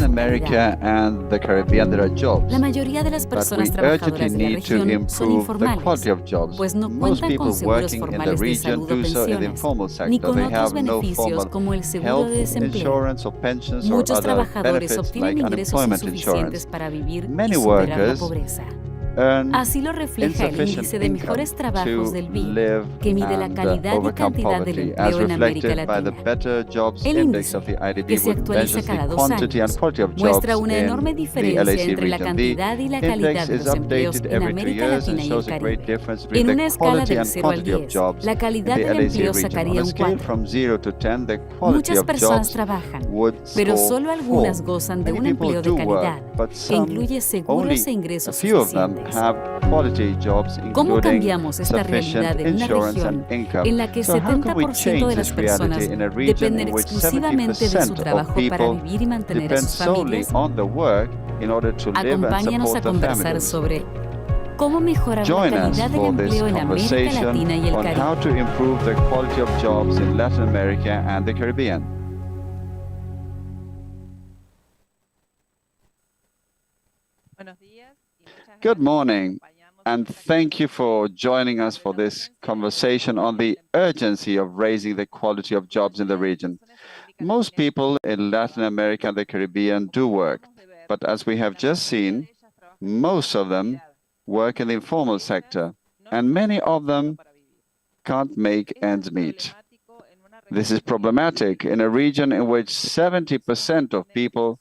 Latin America and the Caribbean, there are jobs, La mayoría de las but we personas urgently trabajadoras de la need to región son improve the informales, quality of jobs. pues no Most cuentan people con seguros working in the formales de region salud o do so in the pensiones, informal ni sector. con They otros have no beneficios formal como el seguro health de desempleo. insurance or pensions or Muchos other trabajadores benefits obtienen like ingresos unemployment insuficientes insurance. para vivir y Many superar la workers pobreza. earn Así lo refleja el insufficient índice de income mejores trabajos to del BID, live que mide la and calidad y overcome cantidad del poverty, as empleo en América reflected by the Latina. Better Jobs El Index índice, of the IDB, que se which actualiza measures the cada 2 quantity and años, quality of muestra jobs una enorme in the diferencia LAC entre la region. The cantidad y la index calidad de is los empleos updated en every 2 América years and Latina y el shows a great Caribe. difference En between una the escala quality del and 0 al quantity of 10, jobs la in calidad the del LAC empleo region. On sacaría a un scale 4. from 0 to 10, the quality Muchas of personas jobs trabajan, would pero score solo algunas 4. gozan de Many un people empleo de do work, calidad, but que some, incluye seguros only e a ingresos few of them suficientes. have quality jobs, ¿Cómo including cambiamos esta sufficient realidad en una insurance and región income? en la que So how can we 70% change de las this reality personas in a region dependen in which exclusivamente de su 70% of trabajo para people vivir y mantener a depend sus solely familias? on the work in order to live and Acompáñanos a support their conversar families? sobre cómo mejorar la Join us calidad del for this empleo en América conversation Latina y el on how Caribe. to improve the quality of jobs in Latin America and the Caribbean. Good morning, and thank you for joining us for this conversation on the urgency of raising the quality of jobs in the region. Most people in Latin America and the Caribbean do work, but as we have just seen, most of them work in the informal sector, and many of them can't make ends meet. This is problematic in a region in which 70% of people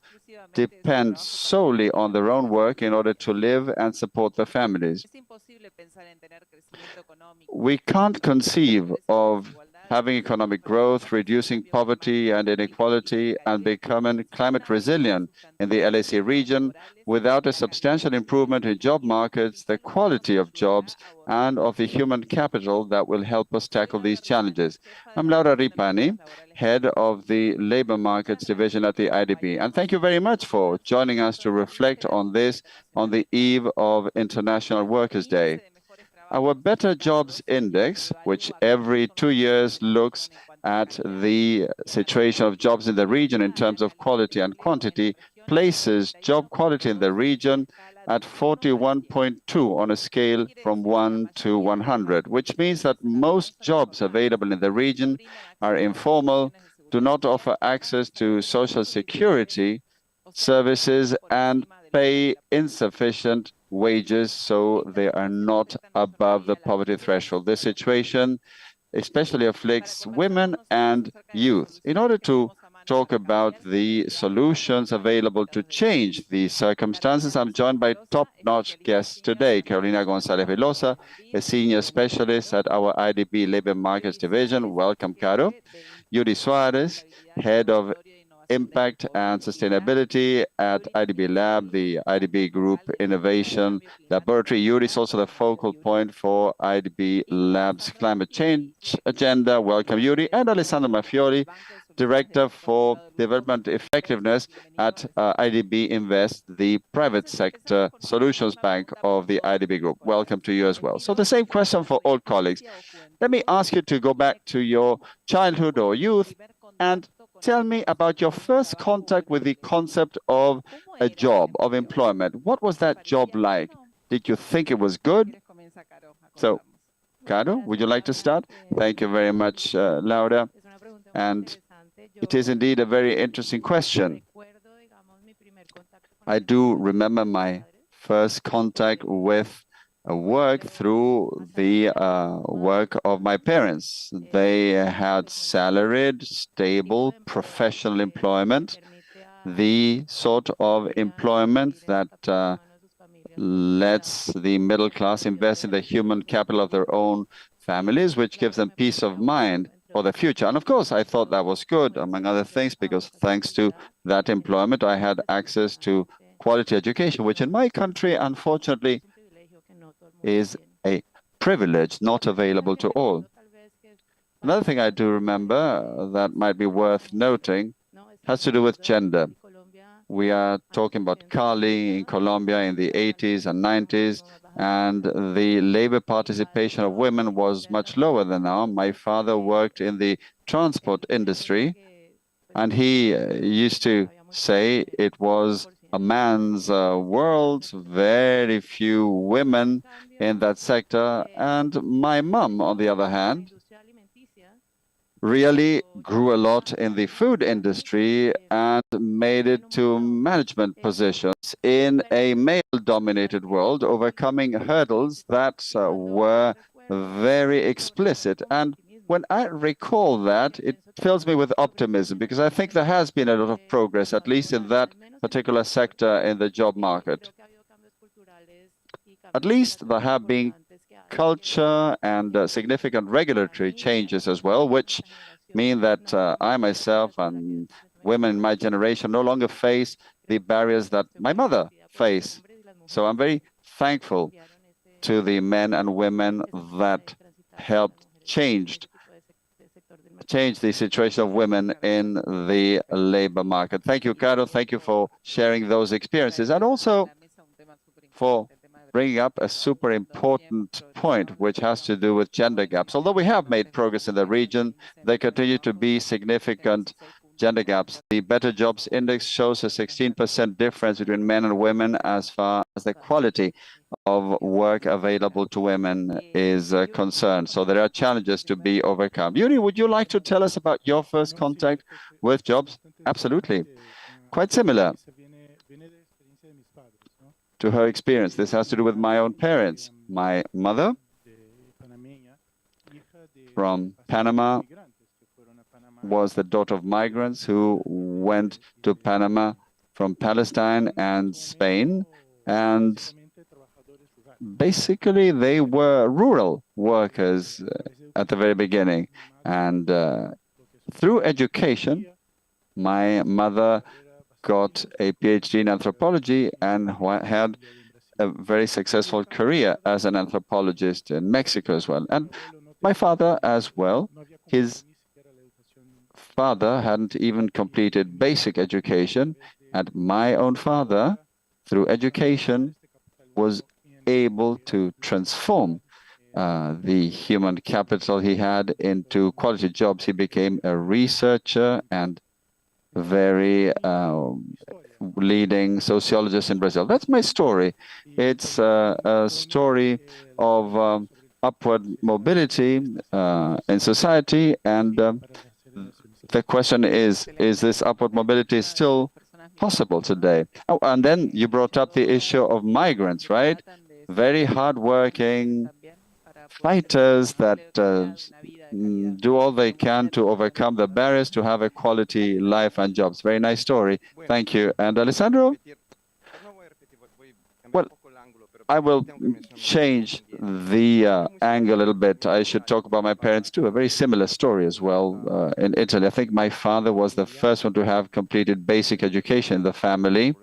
depend solely on their own work in order to live and support their families. We can't conceive of having economic growth, reducing poverty and inequality, and becoming climate resilient in the LAC region without a substantial improvement in job markets, the quality of jobs, and of the human capital that will help us tackle these challenges. I'm Laura Ripani, head of the Labor Markets Division at the IDB. And thank you very much for joining us to reflect on this on the eve of International Workers' Day. Our Better Jobs Index, which every 2 years looks at the situation of jobs in the region in terms of quality and quantity, places job quality in the region at 41.2 on a scale from 1 to 100, which means that most jobs available in the region are informal, do not offer access to social security services, and pay insufficient wages, so they are not above the poverty threshold. This situation especially afflicts women and youth. In order to talk about the solutions available to change these circumstances, I'm joined by top-notch guests today. Carolina González Velosa, a senior specialist at our IDB Labor Markets Division. Welcome, Caro. Yuri Suarez, head of Impact and Sustainability at IDB Lab, the IDB Group Innovation Laboratory. Yuri is also the focal point for IDB Lab's climate change agenda. Welcome, Yuri. And Alessandro Maffioli, Director for Development Effectiveness at IDB Invest, the private sector solutions bank of the IDB Group. Welcome to you as well. So the same question for all colleagues. Let me ask you to go back to your childhood or youth and tell me about your first contact with the concept of a job, of employment. What was that job like? Did you think it was good? So, Caro, would you like to start? Thank you very much, Laura. And it is indeed a very interesting question. I do remember my first contact with work through the work of my parents. They had salaried, stable, professional employment, the sort of employment that lets the middle class invest in the human capital of their own families, which gives them peace of mind for the future. And of course, I thought that was good, among other things, because thanks to that employment, I had access to quality education, which in my country, unfortunately, is a privilege not available to all. Another thing I do remember that might be worth noting has to do with gender. We are talking about Cali in Colombia in the 80s and 90s, and the labor participation of women was much lower than now. My father worked in the transport industry, and he used to say it was a man's world, very few women in that sector. And my mom, on the other hand, really grew a lot in the food industry and made it to management positions in a male-dominated world, overcoming hurdles that were very explicit. And when I recall that, it fills me with optimism because I think there has been a lot of progress, at least in that particular sector in the job market. At least there have been culture and significant regulatory changes as well, which mean that I myself and women in my generation no longer face the barriers that my mother faced. So I'm very thankful to the men and women that helped change the situation of women in the labor market. Thank you, Caro. Thank you for sharing those experiences and also for bringing up a super important point, which has to do with gender gaps. Although we have made progress in the region, there continue to be significant gender gaps. The Better Jobs Index shows a 16% difference between men and women as far as the quality of work available to women is concerned. So there are challenges to be overcome. Yuri, would you like to tell us about your first contact with jobs? Absolutely. Quite similar to her experience. This has to do with my own parents. My mother from Panama was the daughter of migrants who went to Panama from Palestine and Spain. And basically, they were rural workers at the very beginning. And through education, my mother got a PhD in anthropology and had a very successful career as an anthropologist in Mexico as well. And my father as well, his father hadn't even completed basic education, and my own father, through education, was able to transform the human capital he had into quality jobs. He became a researcher and very leading sociologist in Brazil. That's my story. It's a story of upward mobility in society, and the question is this upward mobility still possible today? Oh, and then you brought up the issue of migrants, right? Very hardworking fighters that do all they can to overcome the barriers to have a quality life and jobs. Very nice story. Thank you. And Alessandro? Well, I will change the angle a little bit. I should talk about my parents too. A very similar story as well in Italy. I think my father was the first one to have completed basic education in the family.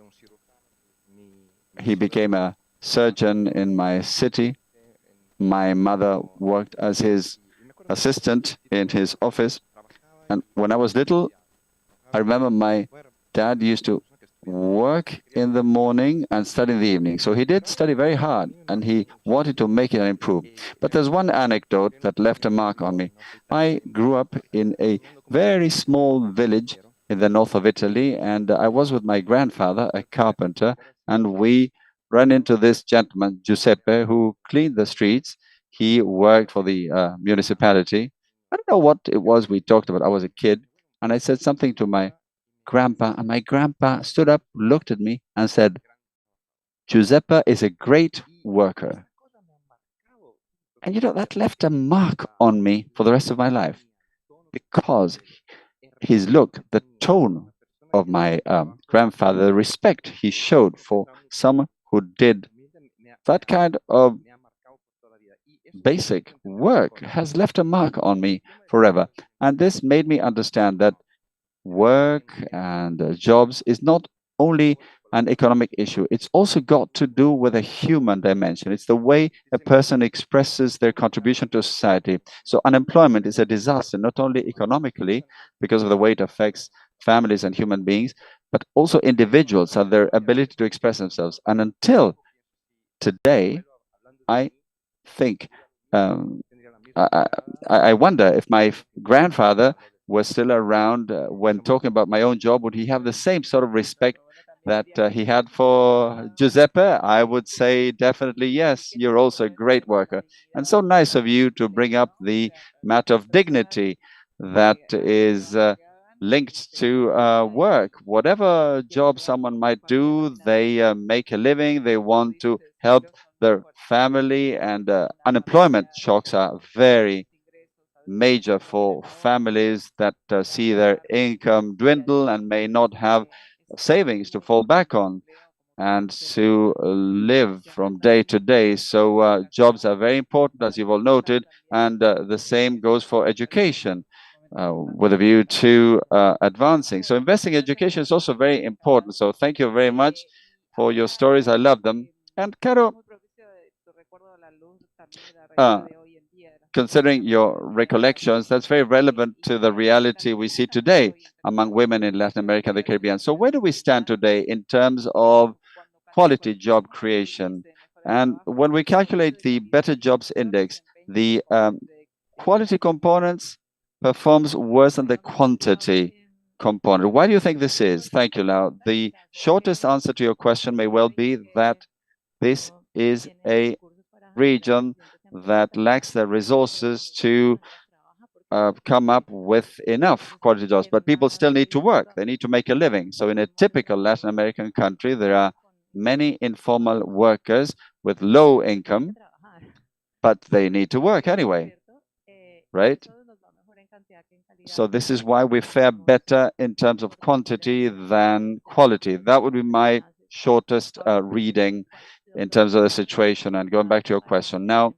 He became a surgeon in my city. My mother worked as his assistant in his office. And when I was little, I remember my dad used to work in the morning and study in the evening. So he did study very hard and he wanted to make it and improve. But there's one anecdote that left a mark on me. I grew up in a very small village in the north of Italy, and I was with my grandfather, a carpenter, and we ran into this gentleman, Giuseppe, who cleaned the streets. He worked for the municipality. I don't know what it was we talked about. I was a kid, and I said something to my grandpa, and my grandpa stood up, looked at me, and said, Giuseppe is a great worker. And that left a mark on me for the rest of my life because his look, the tone of my grandfather, the respect he showed for someone who did that kind of basic work has left a mark on me forever. And this made me understand that work and jobs is not only an economic issue. It's also got to do with a human dimension. It's the way a person expresses their contribution to society. So unemployment is a disaster, not only economically, because of the way it affects families and human beings, but also individuals and their ability to express themselves. And until today, I think, I wonder if my grandfather was still around when talking about my own job, would he have the same sort of respect that he had for Giuseppe? I would say definitely yes. You're also a great worker. And so nice of you to bring up the matter of dignity that is linked to work. Whatever job someone might do, they make a living, they want to help their family, and unemployment shocks are very major for families that see their income dwindle and may not have savings to fall back on and to live from day to day. So jobs are very important, as you've all noted, and the same goes for education with a view to advancing. So investing in education is also very important. So thank you very much for your stories. I love them. And Caro, considering your recollections, that's very relevant to the reality we see today among women in Latin America and the Caribbean. So where do we stand today in terms of quality job creation? And when we calculate the Better Jobs Index, the quality components performs worse than the quantity component. Why do you think this is? Thank you, Lau. The shortest answer to your question may well be that this is a region that lacks the resources to come up with enough quality jobs, but people still need to work. They need to make a living. So in a typical Latin American country, there are many informal workers with low income, but they need to work anyway, right? So this is why we fare better in terms of quantity than quality. That would be my shortest reading in terms of the situation. And going back to your question, now,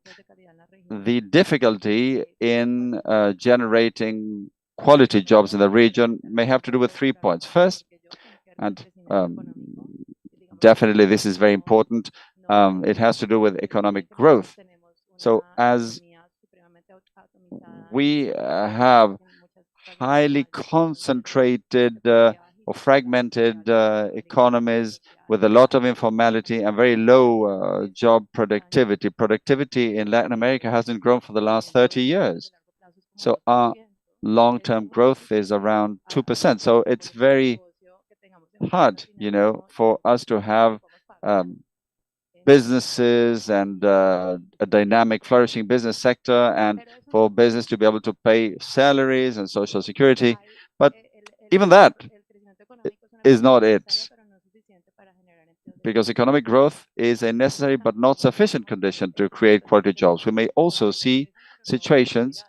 the difficulty in generating quality jobs in the region may have to do with 3 points. First, and definitely this is very important, it has to do with economic growth. So as we have highly concentrated or fragmented economies with a lot of informality and very low job productivity. Productivity in Latin America hasn't grown for the last 30 years. So our long-term growth is around 2%. So it's very hard, for us to have businesses and a dynamic, flourishing business sector, and for business to be able to pay salaries and social security. But even that is not it, because economic growth is a necessary but not sufficient condition to create quality jobs. We may also see situations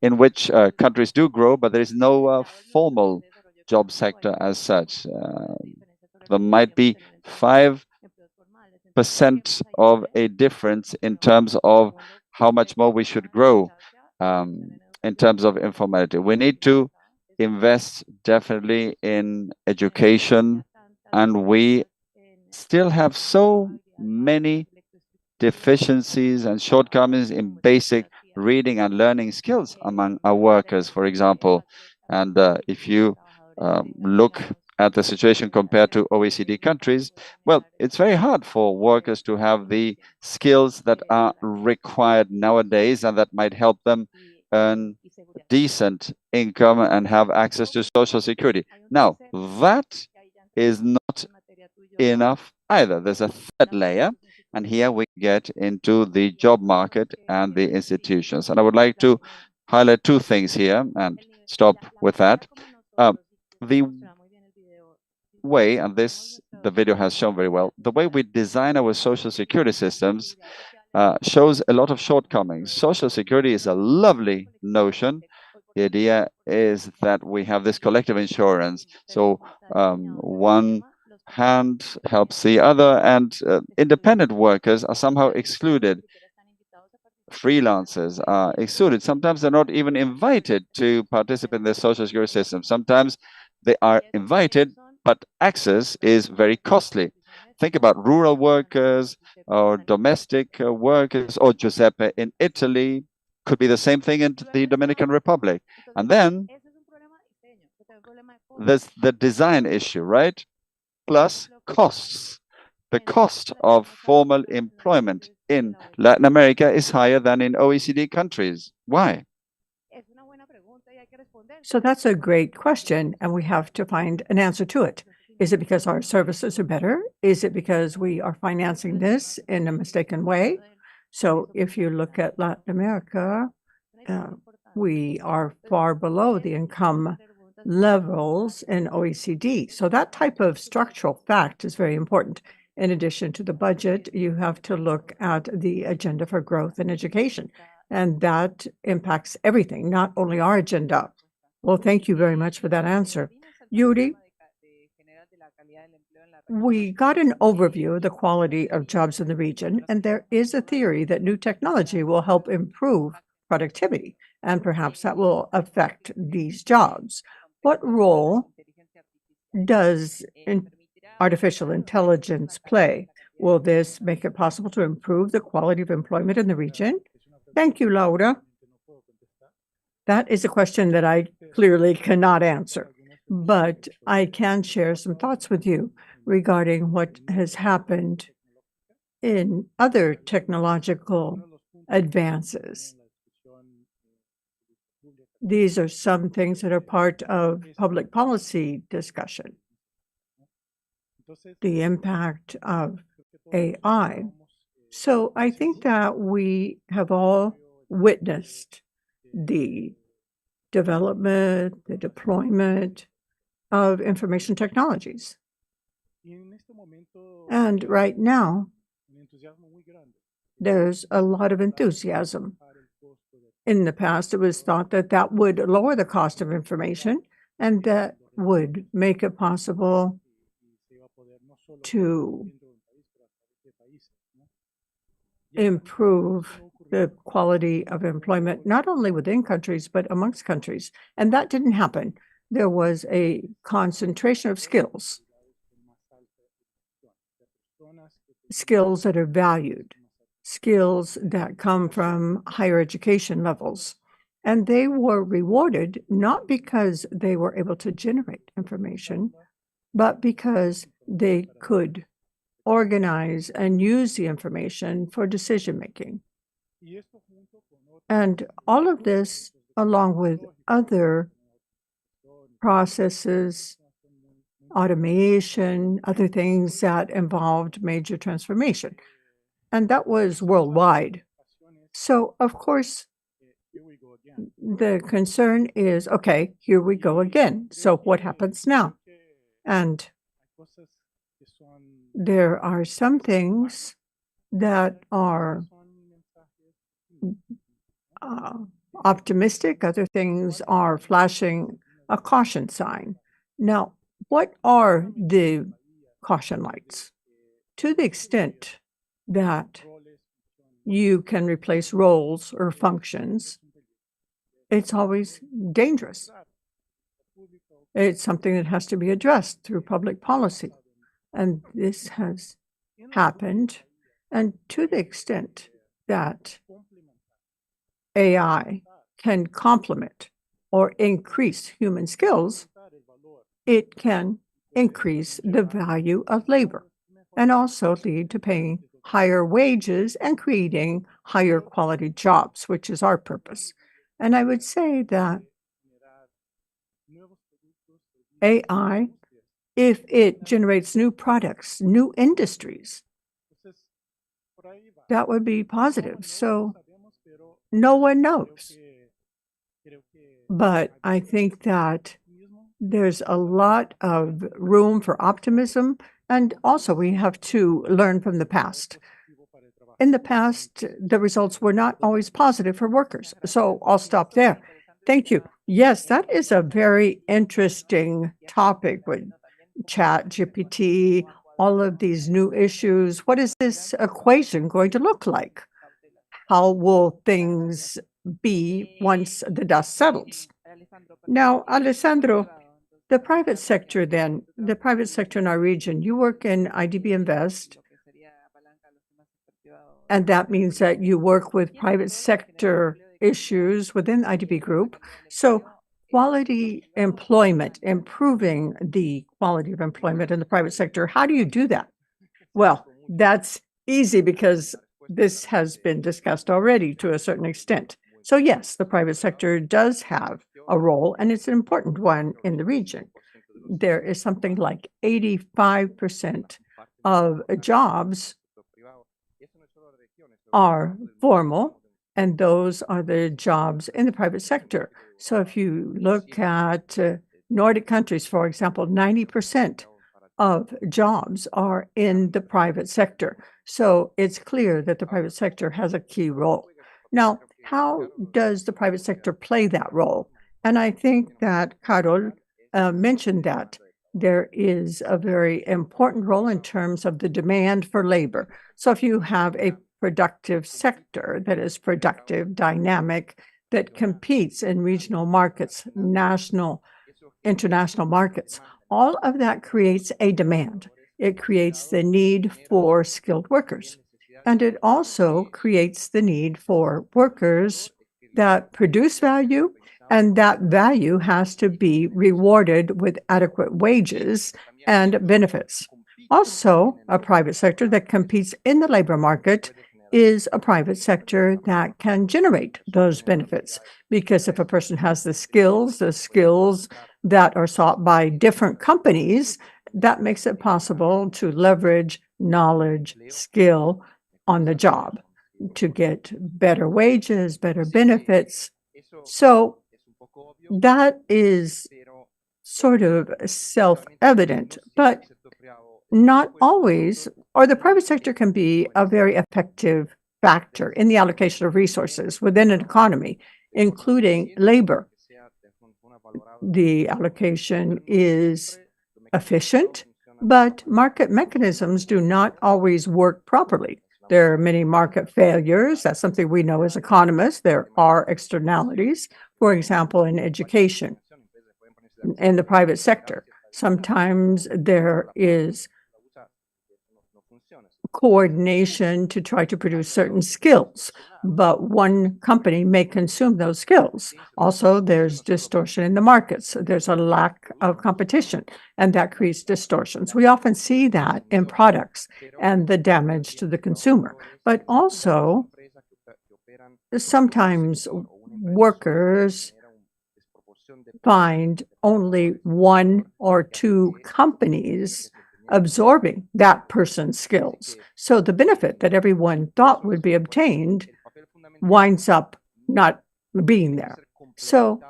in which countries do grow, but there is no formal job sector as such. There might be 5% of a difference in terms of how much more we should grow in terms of informality. We need to invest definitely in education, and we still have so many deficiencies and shortcomings in basic reading and learning skills among our workers, for example. And if you look at the situation compared to OECD countries, well, it's very hard for workers to have the skills that are required nowadays and that might help them earn decent income and have access to social security. Now, that is not enough either. There's a third layer, and here we get into the job market and the institutions. And I would like to highlight 2 things here and stop with that. The way, and this the video has shown very well, the way we design our social security systems shows a lot of shortcomings. Social security is a lovely notion. The idea is that we have this collective insurance. So one hand helps the other, and independent workers are somehow excluded. Freelancers are excluded. Sometimes they're not even invited to participate in the social security system. Sometimes they are invited, but access is very costly. Think about rural workers or domestic workers, or Giuseppe in Italy. Could be the same thing in the Dominican Republic. And then there's the design issue, right? Plus costs. The cost of formal employment in Latin America is higher than in OECD countries. Why? So that's a great question, and we have to find an answer to it. Is it because our services are better? Is it because we are financing this in a mistaken way? So if you look at Latin America, we are far below the income levels in OECD. So that type of structural fact is very important. In addition to the budget, you have to look at the agenda for growth and education, and that impacts everything, not only our agenda. Well, thank you very much for that answer. Yuri, we got an overview of the quality of jobs in the region, and there is a theory that new technology will help improve productivity, and perhaps that will affect these jobs. What role does artificial intelligence play? Will this make it possible to improve the quality of employment in the region? Thank you, Laura. That is a question that I clearly cannot answer, but I can share some thoughts with you regarding what has happened in other technological advances. These are some things that are part of public policy discussion. The impact of AI. So I think that we have all witnessed the development, the deployment of information technologies. And right now, there's a lot of enthusiasm. In the past, it was thought that that would lower the cost of information and that would make it possible to improve the quality of employment, not only within countries, but amongst countries. And that didn't happen. There was a concentration of skills that are valued, skills that come from higher education levels. And they were rewarded not because they were able to generate information, but because they could organize and use the information for decision making. And all of this, along with other processes, automation, other things that involved major transformation. And that was worldwide. So, of course, the concern is, okay, here we go again. So what happens now? And there are some things that are optimistic, other things are flashing a caution sign. Now, what are the caution lights? To the extent that you can replace roles or functions, it's always dangerous. It's something that has to be addressed through public policy. And this has happened. And to the extent that AI can complement or increase human skills, it can increase the value of labor and also lead to paying higher wages and creating higher quality jobs, which is our purpose. And I would say that AI, if it generates new products, new industries, that would be positive. So no one knows. But I think that there's a lot of room for optimism, and also we have to learn from the past. In the past, the results were not always positive for workers. So I'll stop there. Thank you. Yes, that is a very interesting topic with Chat, GPT, all of these new issues. What is this equation going to look like? How will things be once the dust settles? Now, Alessandro, the private sector in our region, you work in IDB Invest, and that means that you work with private sector issues within IDB Group. So quality employment, improving the quality of employment in the private sector, how do you do that? Well, that's easy because this has been discussed already to a certain extent. So yes, the private sector does have a role, and it's an important one in the region. There is something like 85% of jobs are formal, and those are the jobs in the private sector. So if you look at Nordic countries, for example, 90% of jobs are in the private sector. So it's clear that the private sector has a key role. Now, how does the private sector play that role? And I think that Carol mentioned that there is a very important role in terms of the demand for labor. So if you have a productive sector that is productive, dynamic, that competes in regional markets, national, international markets, all of that creates a demand. It creates the need for skilled workers. And it also creates the need for workers that produce value, and that value has to be rewarded with adequate wages and benefits. Also, a private sector that competes in the labor market is a private sector that can generate those benefits. Because if a person has the skills that are sought by different companies, that makes it possible to leverage knowledge, skill on the job to get better wages, better benefits. So that is sort of self-evident, but not always, or the private sector can be a very effective factor in the allocation of resources within an economy, including labor. The allocation is efficient, but market mechanisms do not always work properly. There are many market failures. That's something we know as economists. There are externalities, for example, in education, in the private sector. Sometimes there is coordination to try to produce certain skills, but one company may consume those skills. Also, there's distortion in the markets. There's a lack of competition, and that creates distortions. We often see that in products and the damage to the consumer, but also sometimes workers find only one or two companies absorbing that person's skills. So the benefit that everyone thought would be obtained winds up not being there. So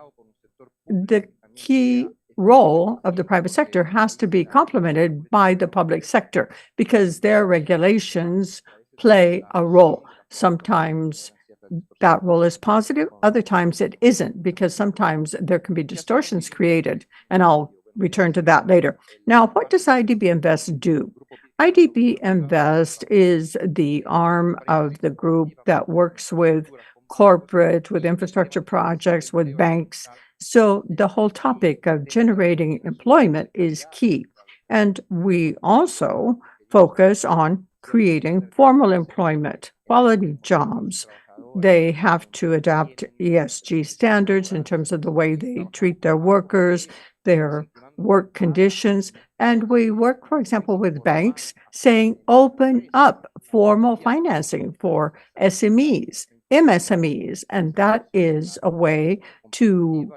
the key role of the private sector has to be complemented by the public sector because their regulations play a role. Sometimes that role is positive, other times it isn't, because sometimes there can be distortions created, and I'll return to that later. Now, what does IDB Invest do? IDB Invest is the arm of the group that works with corporate, with infrastructure projects, with banks. So the whole topic of generating employment is key. And we also focus on creating formal employment, quality jobs. They have to adapt ESG standards in terms of the way they treat their workers, their work conditions. And we work, for example, with banks saying, open up formal financing for SMEs, MSMEs. And that is a way to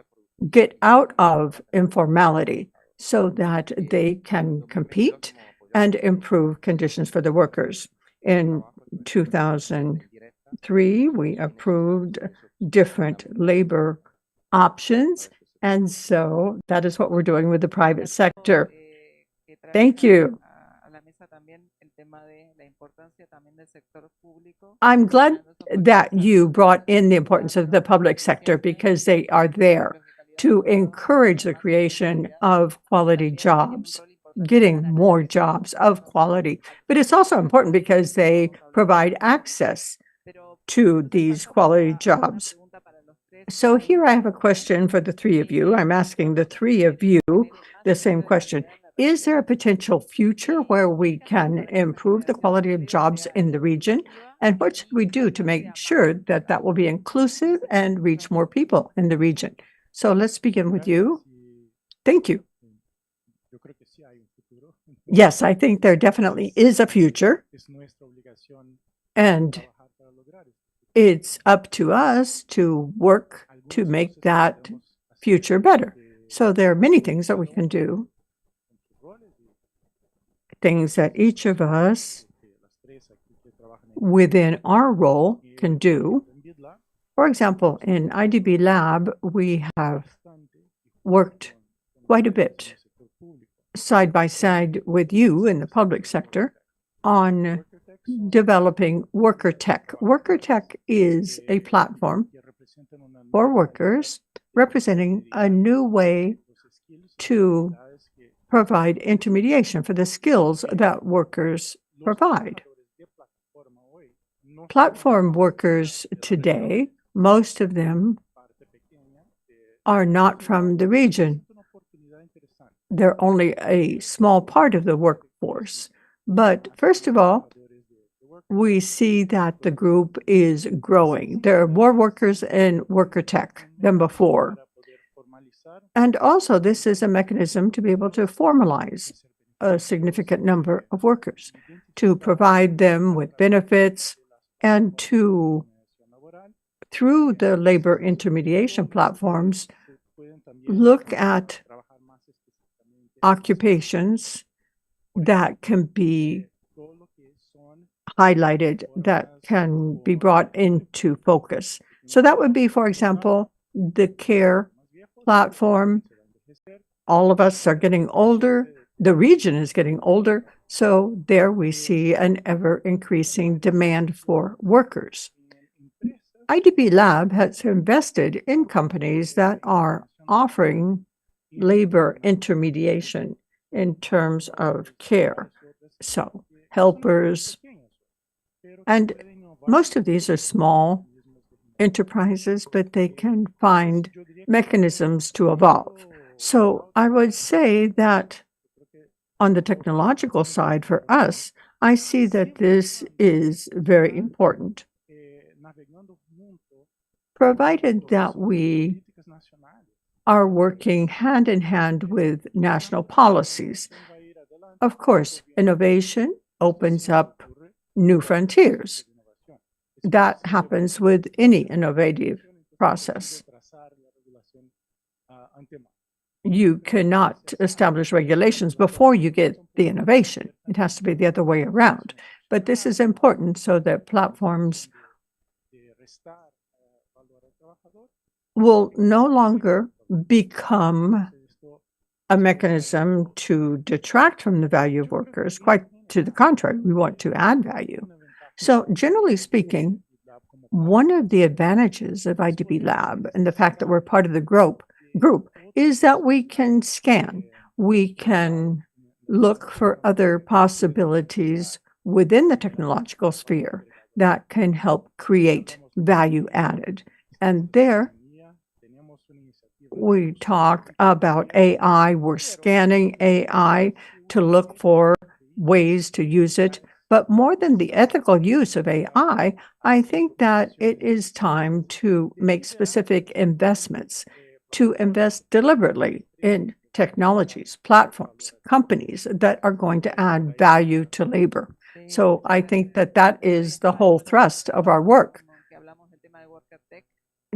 get out of informality so that they can compete and improve conditions for the workers. In 2003, we approved different labor options. And so that is what we're doing with the private sector. Thank you. I'm glad that you brought in the importance of the public sector because they are there to encourage the creation of quality jobs, getting more jobs of quality. But it's also important because they provide access to these quality jobs. So here I have a question for the three of you. I'm asking the three of you the same question. Is there a potential future where we can improve the quality of jobs in the region? And what should we do to make sure that that will be inclusive and reach more people in the region? So let's begin with you. Thank you. Yes, I think there definitely is a future. And it's up to us to work to make that future better. So there are many things that we can do, things that each of us within our role can do. For example, in IDB Lab, we have worked quite a bit side by side with you in the public sector on developing worker tech. Worker tech is a platform for workers representing a new way to provide intermediation for the skills that workers provide. Platform workers today, most of them are not from the region. They're only a small part of the workforce. But first of all, we see that the group is growing. There are more workers in worker tech than before. And also, this is a mechanism to be able to formalize a significant number of workers, to provide them with benefits, and to, through the labor intermediation platforms, look at occupations that can be highlighted, that can be brought into focus. So that would be, for example, the care platform. All of us are getting older. The region is getting older. So there we see an ever-increasing demand for workers. IDB Lab has invested in companies that are offering labor intermediation in terms of care. So helpers, and most of these are small enterprises, but they can find mechanisms to evolve. So I would say that on the technological side for us, I see that this is very important, provided that we are working hand in hand with national policies. Of course, innovation opens up new frontiers. That happens with any innovative process. You cannot establish regulations before you get the innovation. It has to be the other way around. But this is important so that platforms will no longer become a mechanism to detract from the value of workers. Quite to the contrary, we want to add value. So generally speaking, one of the advantages of IDB Lab and the fact that we're part of the group is that we can scan. We can look for other possibilities within the technological sphere that can help create value added. And there, we talk about AI. We're scanning AI to look for ways to use it. But more than the ethical use of AI, I think that it is time to make specific investments, to invest deliberately in technologies, platforms, companies that are going to add value to labor. So I think that that is the whole thrust of our work.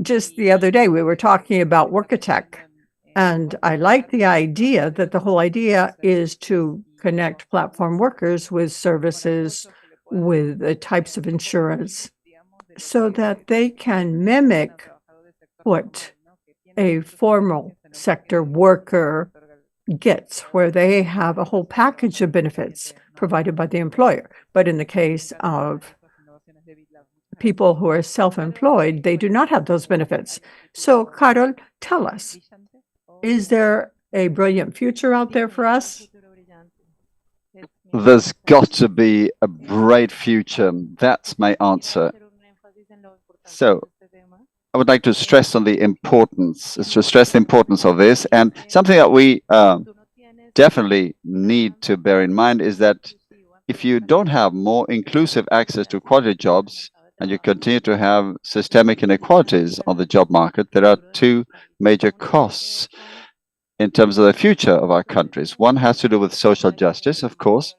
Just the other day, we were talking about worker tech, and I like the idea that the whole idea is to connect platform workers with services, with the types of insurance, so that they can mimic what a formal sector worker gets, where they have a whole package of benefits provided by the employer. But in the case of people who are self-employed, they do not have those benefits. So, Carol, tell us, is there a brilliant future out there for us? There's got to be a bright future. That's my answer. So, I would like to stress the importance of this, and something that we definitely need to bear in mind is that if you don't have more inclusive access to quality jobs and you continue to have systemic inequalities on the job market, there are two major costs in terms of the future of our countries. One has to do with social justice, of course.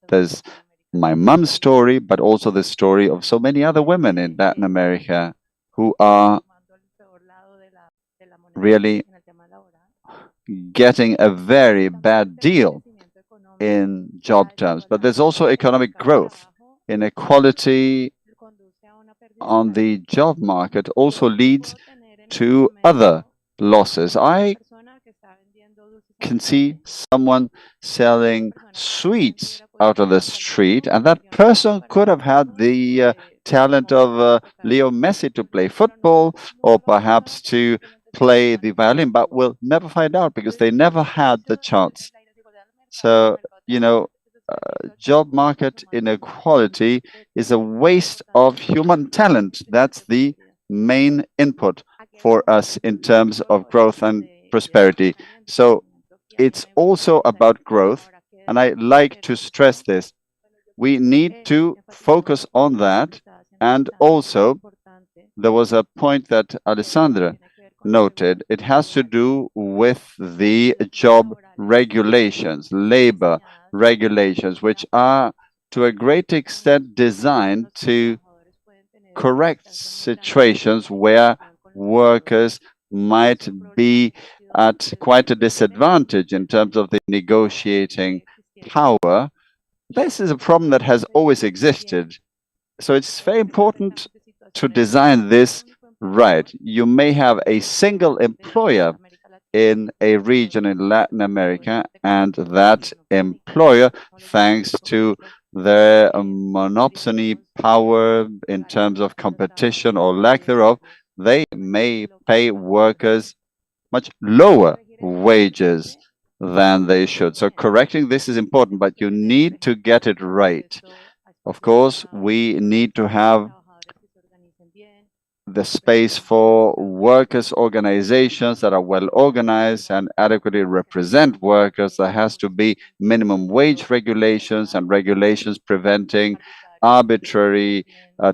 There's my mom's story, but also the story of so many other women in Latin America who are really getting a very bad deal in job terms. But there's also economic growth. Inequality on the job market also leads to other losses. I can see someone selling sweets out on the street, and that person could have had the talent of Leo Messi to play football or perhaps to play the violin, but we'll never find out because they never had the chance. So, job market inequality is a waste of human talent. That's the main input for us in terms of growth and prosperity. So it's also about growth, and I like to stress this. We need to focus on that, and also there was a point that Alessandra noted. It has to do with the job regulations, labor regulations, which are to a great extent designed to correct situations where workers might be at quite a disadvantage in terms of the negotiating power. This is a problem that has always existed. So it's very important to design this right. You may have a single employer in a region in Latin America, and that employer, thanks to their monopoly power in terms of competition or lack thereof, they may pay workers much lower wages than they should. So correcting this is important, but you need to get it right. Of course, we need to have the space for workers' organizations that are well organized and adequately represent workers. There has to be minimum wage regulations and regulations preventing arbitrary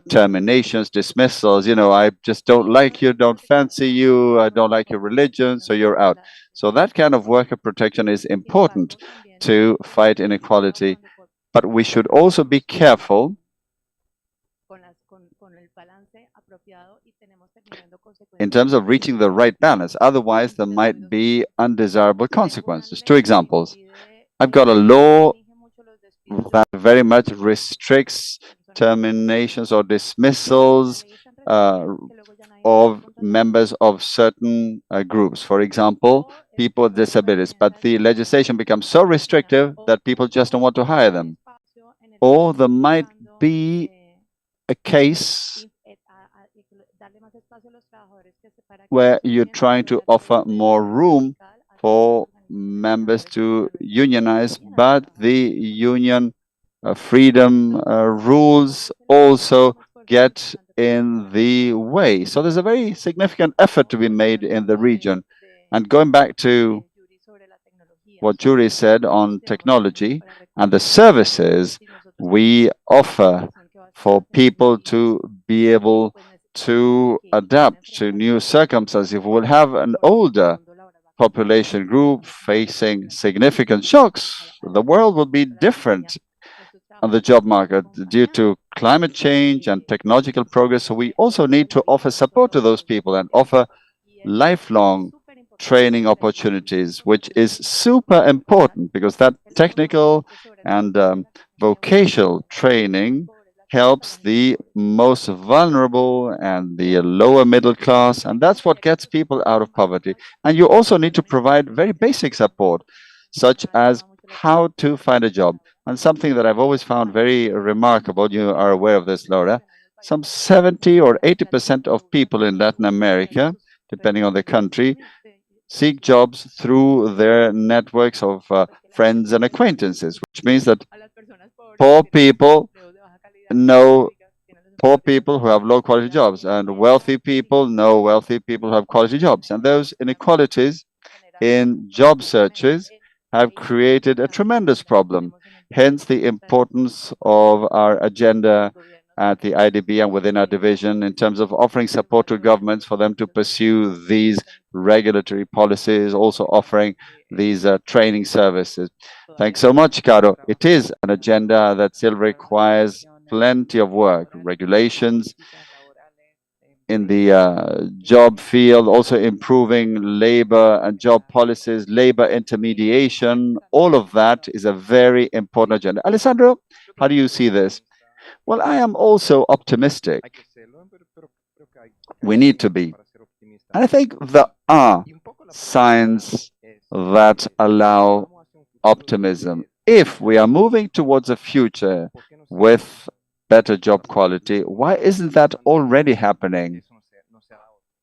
terminations, dismissals. I just don't like you, don't fancy you, I don't like your religion, so you're out. So that kind of worker protection is important to fight inequality. But we should also be careful in terms of reaching the right balance. Otherwise, there might be undesirable consequences. Two examples. I've got a law that very much restricts terminations or dismissals of members of certain groups. For example, people with disabilities. But the legislation becomes so restrictive that people just don't want to hire them. Or there might be a case where you're trying to offer more room for members to unionize, but the union freedom rules also get in the way. So there's a very significant effort to be made in the region. And going back to what Jury said on technology and the services we offer for people to be able to adapt to new circumstances. If we'll have an older population group facing significant shocks, the world will be different on the job market due to climate change and technological progress. So we also need to offer support to those people and offer lifelong training opportunities, which is super important because that technical and vocational training helps the most vulnerable and the lower middle class, and that's what gets people out of poverty. And you also need to provide very basic support, such as how to find a job. And something that I've always found very remarkable, you are aware of this, Laura, some 70 or 80% of people in Latin America, depending on the country, seek jobs through their networks of friends and acquaintances, which means that poor people know poor people who have low quality jobs, and wealthy people know wealthy people who have quality jobs. And those inequalities in job searches have created a tremendous problem. Hence the importance of our agenda at the IDB and within our division in terms of offering support to governments for them to pursue these regulatory policies, also offering these training services. Thanks so much, Caro. It is an agenda that still requires plenty of work, regulations, in the job field, also improving labor and job policies, labor intermediation. All of that is a very important agenda. Alessandro, how do you see this? Well, I am also optimistic. We need to be. And I think there are signs that allow optimism. If we are moving towards a future with better job quality, why isn't that already happening?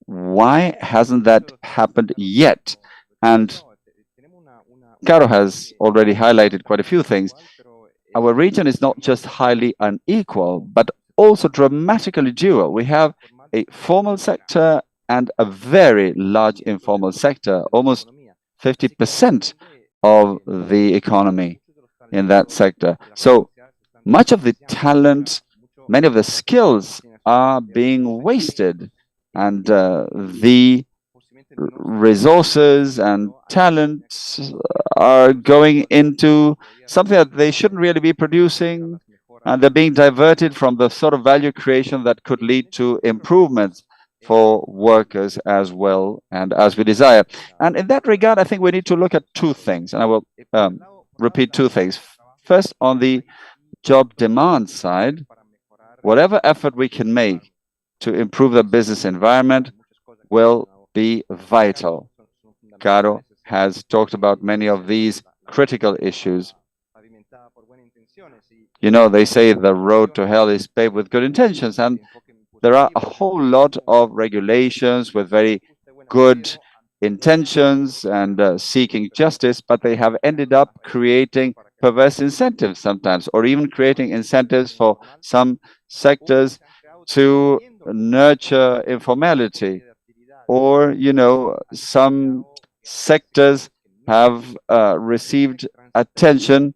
Why hasn't that happened yet? And Caro has already highlighted quite a few things. Our region is not just highly unequal, but also dramatically dual. We have a formal sector and a very large informal sector, almost 50% of the economy in that sector. So much of the talent, many of the skills are being wasted, and the resources and talents are going into something that they shouldn't really be producing, and they're being diverted from the sort of value creation that could lead to improvements for workers as well and as we desire. And in that regard, I think we need to look at two things, and I will repeat two things. First, on the job demand side, whatever effort we can make to improve the business environment will be vital. Caro has talked about many of these critical issues. You know, they say the road to hell is paved with good intentions, and there are a whole lot of regulations with very good intentions and seeking justice, but they have ended up creating perverse incentives sometimes, or even creating incentives for some sectors to nurture informality. Or, you know, some sectors have received attention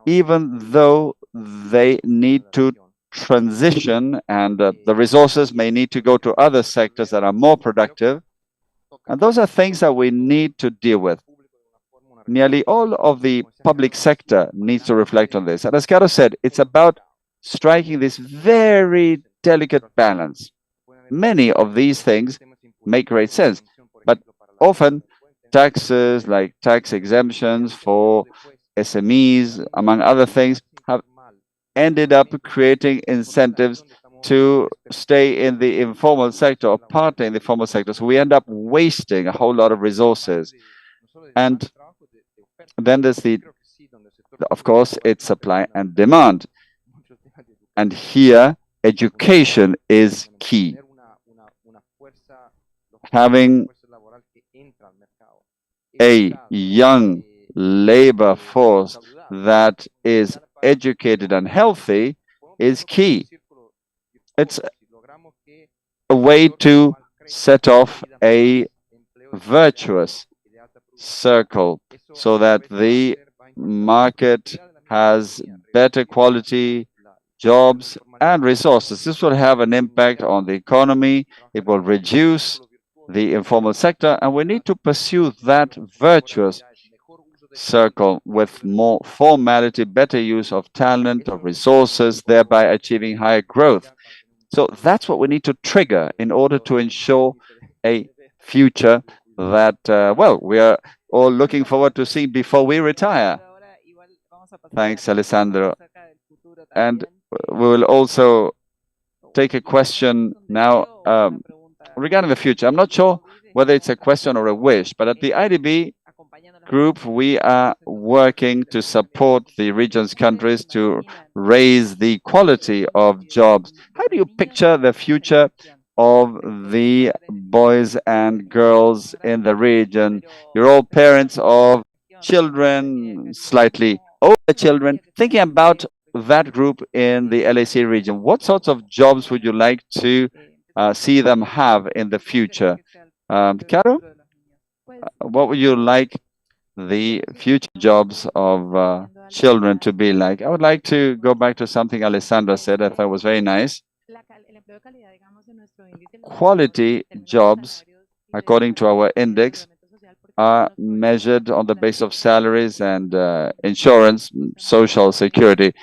even though they need to transition, and the resources may need to go to other sectors that are more productive. And those are things that we need to deal with. Nearly all of the public sector needs to reflect on this. And as Caro said, it's about striking this very delicate balance. Many of these things make great sense, but often taxes like tax exemptions for SMEs, among other things, have ended up creating incentives to stay in the informal sector or partly in the formal sector. So we end up wasting a whole lot of resources. And then there's of course, it's supply and demand. And here, education is key. Having a young labor force that is educated and healthy is key. It's a way to set off a virtuous circle so that the market has better quality jobs and resources. This will have an impact on the economy. It will reduce the informal sector, and we need to pursue that virtuous circle with more formality, better use of talent, of resources, thereby achieving higher growth. So that's what we need to trigger in order to ensure a future that, well, we are all looking forward to seeing before we retire. Thanks, Alessandro. And we will also take a question now regarding the future. I'm not sure whether it's a question or a wish, but at the IDB group, we are working to support the region's countries to raise the quality of jobs. How do you picture the future of the boys and girls in the region? You're all parents of children, slightly older children, thinking about that group in the LAC region. What sorts of jobs would you like to see them have in the future? Caro, what would you like the future jobs of children to be like? I would like to go back to something Alessandra said. I thought was very nice. Quality jobs, according to our index, are measured on the basis of salaries and insurance, social security.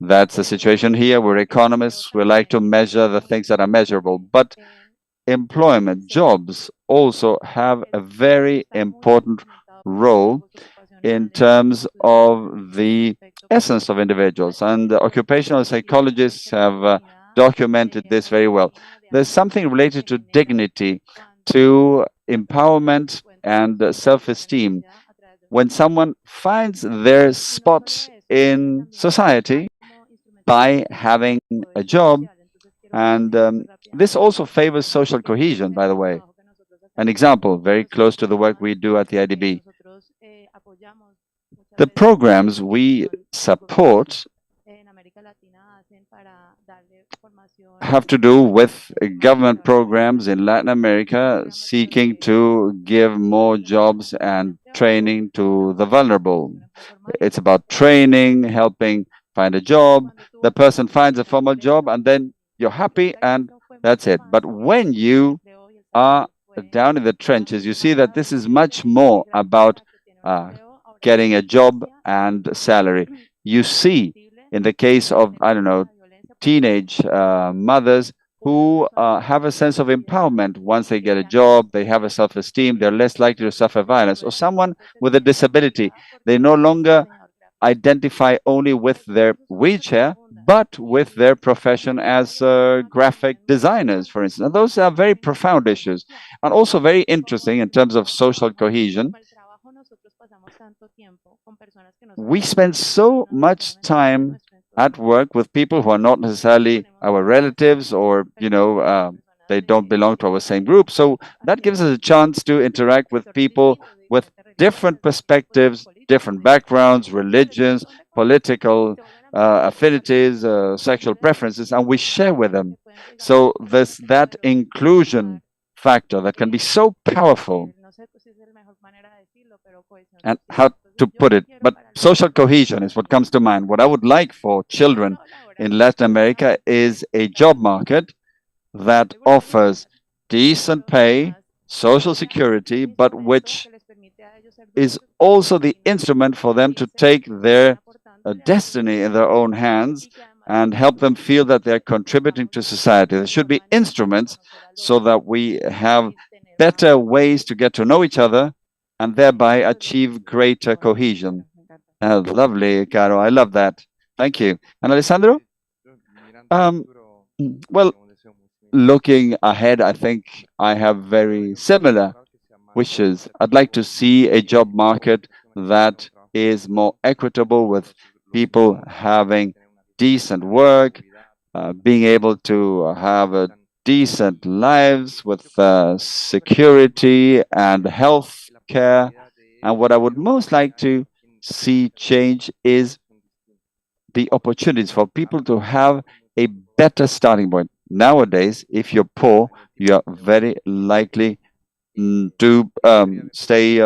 That's the situation here. We're economists. We like to measure the things that are measurable. But employment, jobs also have a very important role in terms of the essence of individuals. And the occupational psychologists have documented this very well. There's something related to dignity, to empowerment and self-esteem. When someone finds their spot in society by having a job, and this also favors social cohesion, by the way. An example, very close to the work we do at the IDB. The programs we support have to do with government programs in Latin America seeking to give more jobs and training to the vulnerable. It's about training, helping find a job. The person finds a formal job, and then you're happy, and that's it. But when you are down in the trenches, you see that this is much more about getting a job and salary. You see, in the case of, I don't know, teenage mothers who have a sense of empowerment once they get a job, they have a self-esteem, they're less likely to suffer violence. Or someone with a disability, they no longer identify only with their wheelchair, but with their profession as graphic designers, for instance. And those are very profound issues, and also very interesting in terms of social cohesion. We spend so much time at work with people who are not necessarily our relatives, or they don't belong to our same group. So that gives us a chance to interact with people with different perspectives, different backgrounds, religions, political affinities, sexual preferences, and we share with them. So there's that inclusion factor that can be so powerful. And how to put it, but social cohesion is what comes to mind. What I would like for children in Latin America is a job market that offers decent pay, social security, but which is also the instrument for them to take their destiny in their own hands and help them feel that they're contributing to society. There should be instruments so that we have better ways to get to know each other and thereby achieve greater cohesion. Lovely, Caro. I love that. Thank you. And Alessandro? Well, looking ahead, I think I have very similar wishes. I'd like to see a job market that is more equitable, with people having decent work, being able to have a decent lives with security and health care. And what I would most like to see change is the opportunities for people to have a better starting point. Nowadays, if you're poor, you are very likely to stay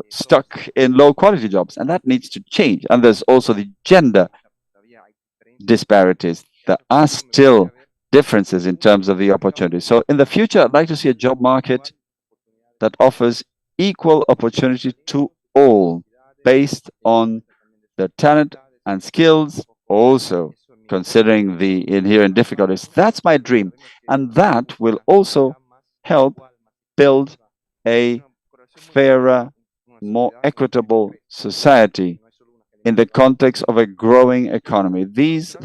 stuck in low quality jobs, and that needs to change. And there's also the gender disparities. There are still differences in terms of the opportunities. So in the future, I'd like to see a job market that offers equal opportunity to all based on their talent and skills, also considering the inherent difficulties. That's my dream. And that will also help build a fairer, more equitable society in the context of a growing economy. These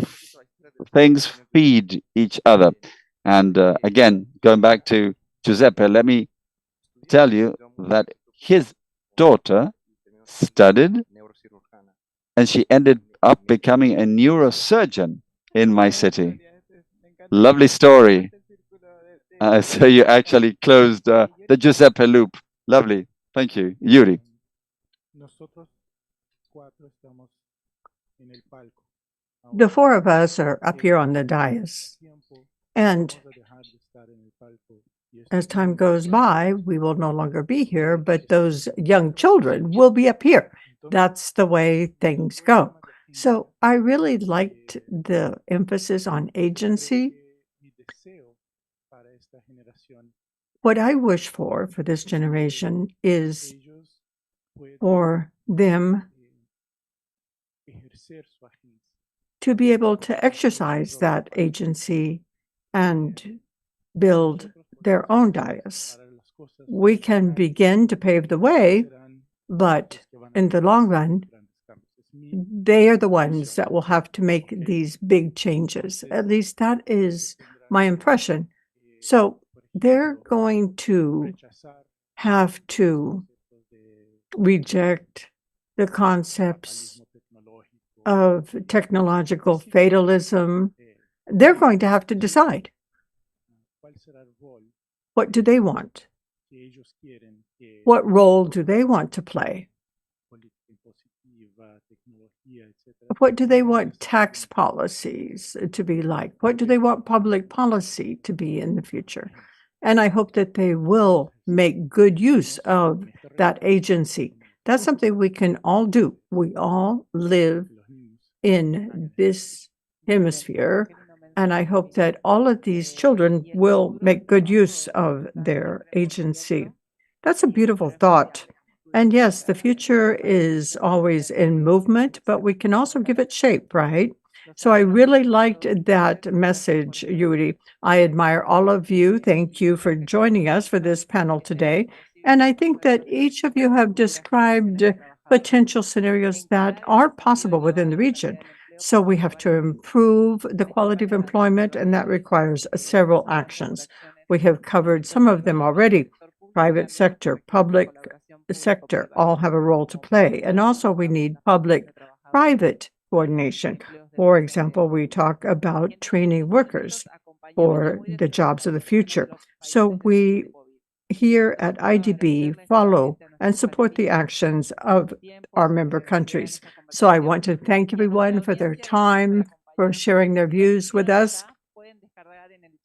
things feed each other. And again, going back to Giuseppe, let me tell you that his daughter studied and she ended up becoming a neurosurgeon in my city. Lovely story. So you actually closed the Giuseppe loop. Lovely. Thank you. Yuri. The four of us are up here on the dais, and as time goes by, we will no longer be here, but those young children will be up here. That's the way things go. So I really liked the emphasis on agency. What I wish for this generation is for them to be able to exercise that agency and build their own dais. We can begin to pave the way, but in the long run, they are the ones that will have to make these big changes. At least that is my impression. So they're going to have to reject the concepts of technological fatalism. They're going to have to decide, what do they want? What role do they want to play? What do they want tax policies to be like? What do they want public policy to be in the future? And I hope that they will make good use of that agency. That's something we can all do. We all live in this hemisphere, and I hope that all of these children will make good use of their agency. That's a beautiful thought. And yes, the future is always in movement, but we can also give it shape, right? So I really liked that message, Yuri. I admire all of you. Thank you for joining us for this panel today. And I think that each of you have described potential scenarios that are possible within the region. So we have to improve the quality of employment, and that requires several actions. We have covered some of them already. Private sector, public sector all have a role to play. And also we need public-private coordination. For example, we talk about training workers for the jobs of the future. So we here at IDB follow and support the actions of our member countries. So I want to thank everyone for their time, for sharing their views with us.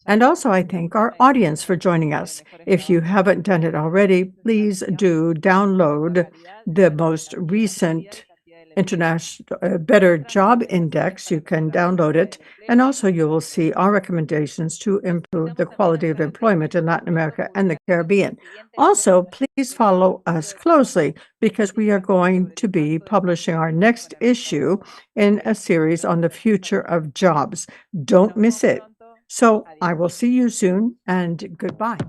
And also I thank our audience for joining us. If you haven't done it already, please do download the most recent International Better Job Index. You can download it. And also you will see our recommendations to improve the quality of employment in Latin America and the Caribbean. Also, please follow us closely because we are going to be publishing our next issue in a series on the future of jobs. Don't miss it. So I will see you soon, and goodbye.